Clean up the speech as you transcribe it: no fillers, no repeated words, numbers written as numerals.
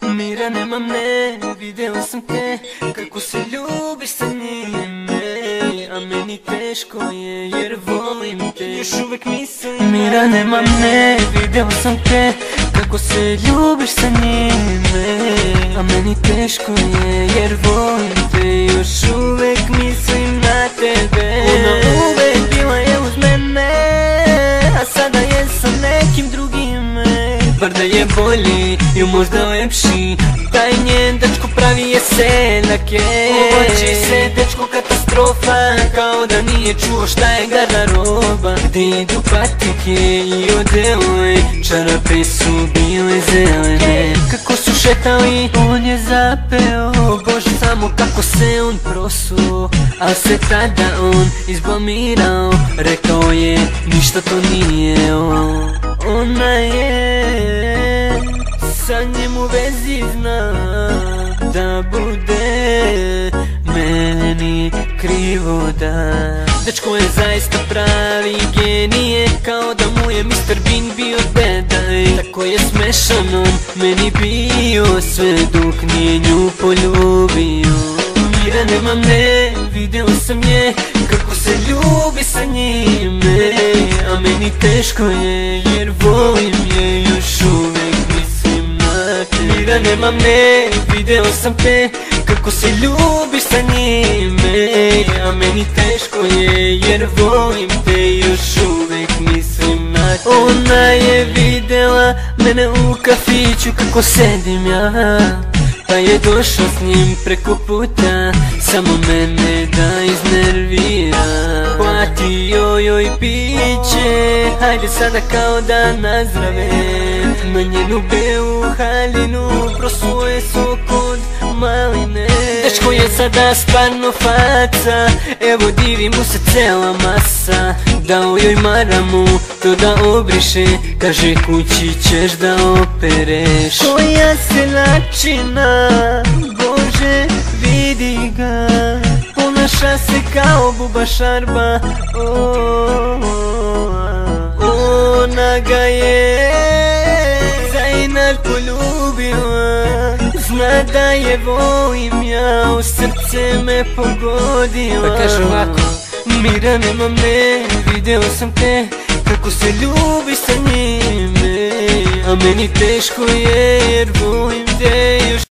Mira, nemam ne, video sam te kako se ljubiš sa njime, a meni teško je jer volim te, još uvek mislim. Mira, nemam ne, video sam te kako se ljubiš sa njime, a meni teško je jer volim te, još uvek mislim na tebe. Ona uvek bila je uz mene, a sada je sa nekim drugim. Bar da je bolji i možda lepši, taj njen dečko pravi je selake. Oblači se dečko katastrofa, kao da nije čuo šta je garderoba. Gde idu patike i odele, čarape su bile zelene. Kako su šetali, on je zapeo, Bože samo kako se on prosuo. Al se tada on izblamirao, rekao je ništa to nije on. Ona je sa njim u vezi, zna da bude meni krivo da. Dečko je zaista pravi genije, kao da mu je Mr. Bean bio deda. Tako je smešan on meni bio, sve dok nije nju poljubio. Mira, nemam ne, video sam je kako se ljubi sa njime, a meni teško je jer volim je, još uvek mislim na te. Mira, nemam ne, video sam te kako se ljubiš sa njime, a meni teško je jer volim te, još uvek mislim na te. Ona je videla mene u kafiću kako sedim ja, pa je došao s njim preko puta, samo mene da iznervira. Platio joj piće, hajde sada kao da nazdrave. Na njenu belu haljinu prosuo je sok od maline. Dečko je sada stvarno faca, evo divi mu se cela masa. Dao joj maramu to da obriše, kaže kući ćeš da opereš. Koja se načina, Bože vidi ga, ponaša se kao buba šarba. Ona ga je za inat poljubila, zna da je volim ja, u srce me pogodila. Pa kaže ovako: Mira, nemam ne, video sam te kako se ljubi sa njime, a meni teško je jer volim te, još